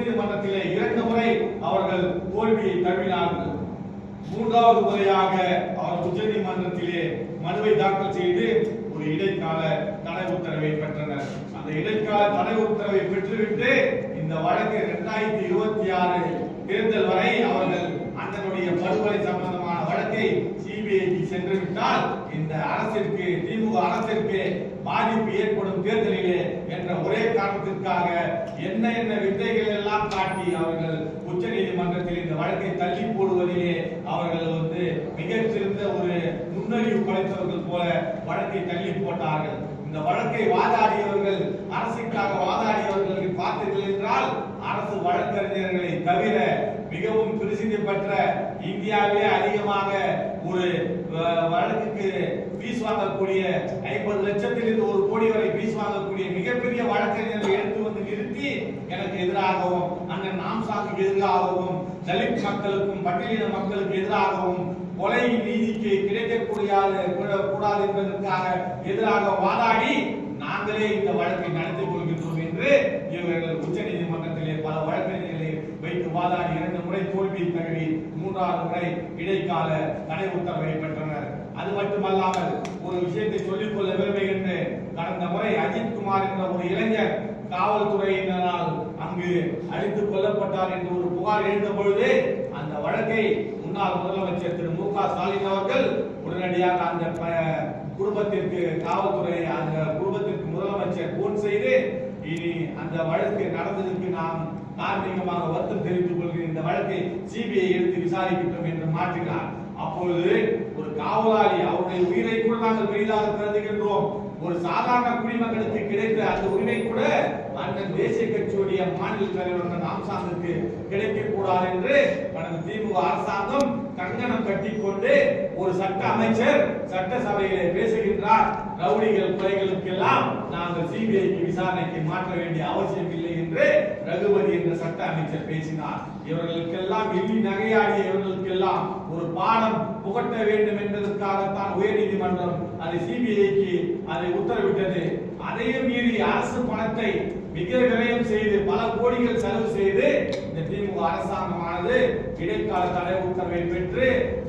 உச்சநீதிமன்றத்திலே 2 முறை அவர்கள் தோல்வியை தழுவினார்கள். 3வது முறையாக அவர் உச்சநீதிமன்றத்திலே மனுவை தாக்கல் செய்து ஒரு இடைக்கால தடை உத்தரவை பெற்றனர். அந்த இடைக்கால தடை உத்தரவை பெற்றுவிட்டு இந்த வழக்கு 2026 தேர்தல் வரை அவர்கள் அண்ணனுடைய படுகொலை சம்பந்தமான வழக்கை சிபிஐக்கு சென்று விட்டால் இந்த அரசிற்கு, திமுக அரசிற்கு பாதிப்பு ஏற்படும் தேர்தலிலே என்ற ஒரே காரணத்திற்காக என்ன வித்தைகள் எல்லாம் காட்டி அவர்கள் உச்ச நீதிமன்றத்தில் இந்த வழக்கை தள்ளி போடுவதிலே அவர்கள் மிகச்சிறந்த ஒரு நுண்ணறிவு படைத்தவர்கள் போல வழக்கை தள்ளி போட்டார்கள். இந்த வழக்கை வாதாடியவர்கள், அரசுக்காக வாதாடியவர்கள் பார்த்தீர்கள் என்றால் அரசு வழக்கறிஞர்களை தவிர மிகவும் பிரசித்தி பெற்ற, இந்தியாவிலே அதிகமாக ஒரு வழக்குக்கு பீஸ் வாங்கக்கூடிய 50 லட்சத்திலிருந்து 1 கோடி வரை பீஸ் வாங்கக்கூடிய மிகப்பெரிய வழக்கறிஞர்களை எடுத்து வந்து நிறுத்தி எனக்கு எதிராகவும், அண்ணன் நாம்சாமிக்கு எதிராகவும், தலித் மக்களுக்கும் பட்டியலின மக்களுக்கு எதிராகவும், கொலை நீதிக்கு கிடைக்கக்கூடாது என்பதற்காக எதிராக வாதாடி நாங்களே இந்த வழக்கை நடத்திக் கொள்கின்றோம் என்று இவர்கள் உச்ச நீதிமன்றத்திலே பல வழக்கறிஞர்களை வைத்து வாதாடி 2 முறை தோல்வியை தழுவி 3வது முறை இடைக்கால தடை உத்தரவை பெற்றனர். அது மட்டுமல்லாமல் ஒரு விஷயத்தை சொல்லிக் கொள்ள விரும்புகின்றேன். கடந்த முறை அஜித் குமார் என்ற ஒரு இளைஞர் காவல்துறையினரால் அங்கு அடித்துக் கொல்லப்பட்டார் என்று ஒரு புகார் எழுந்த பொழுது அந்த வழக்கை முன்னாள் முதலமைச்சர் திரு மு.க. ஸ்டாலின் அவர்கள் உடனடியாக அந்த குடும்பத்திற்கு, காவல்துறை அந்த குடும்பத்திற்கு முதலமைச்சர் போன் செய்து இனி அந்த வழக்கு நடந்ததற்கு நாம் தார்மீகமாக வருத்தம் தெரிவித்துக் கொள்கிறேன், இந்த வழக்கை சிபிஐ எடுத்து விசாரிக்கட்டும் என்று மாற்றினார். அப்பொழுது ஒரு காவலாளி, அவருடைய உயிரை கூட நாங்கள் பெரிதாக கருதுகின்றோம், ஒரு சாதாரண குடிமக்களுக்கு கிடைத்த அந்த உரிமை கூட அண்ணன் தேசிய கட்சியுடைய மாநில தலைவர் நாம்சாமிக்கு கிடைக்க கூடாது என்று கடந்த திமுக அரசாங்கம் கங்கணம் கட்டிக்கொண்டு ஒரு சட்ட அமைச்சர் சட்டசபையிலே பேசுகின்றார். ரவுடிகள், கொலைகளுக்கெல்லாம் நாங்கள் சிபிஐக்கு விசாரணைக்கு மாற்ற வேண்டிய அவசியம் இல்லை என்று ரகுபதி என்ற சட்ட அமைச்சர் பேசினார். இவர்களுக்கெல்லாம் எள்ளி நகையாடிய இவர்களுக்கெல்லாம் ஒரு பாடம் புகட்ட வேண்டும் என்பதற்காகத்தான் உயர்நீதிமன்றம் அதை சிபிஐக்கு அதை உத்தரவிட்டது. அதையும் மீறி அரசு பணத்தை மிக விரயம் செய்து பல கோடிகள் செலவு செய்து இந்த திமுக அரசாங்கமானது இடைக்கால தடை உத்தரவை பெற்று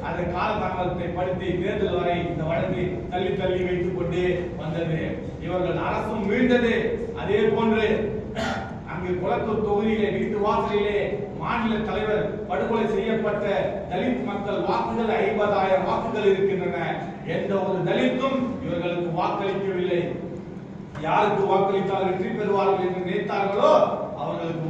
அதை காலதாமதத்தை படுத்தி தேர்தல் வரை இந்த வழக்கை தள்ளி வைத்துக் கொண்டே வந்தது. இவர்கள் அரசும் வீழ்ந்தது. அதே போன்று அங்கு குளத்தூர் தொகுதியிலே வீட்டு வாசலிலே மாநில தலைவர் படுகொலை செய்யப்பட்ட தலித் மக்கள் வாக்குகள் 50,000 வாக்குகள் இருக்கின்றன. எந்த ஒரு தலித்தும் இவர்களுக்கு வாக்களிக்கவில்லை. யாருக்கு வாக்களித்தால் வெற்றி பெறுவார்கள் என்று நினைத்தார்களோ அவர்களுக்கு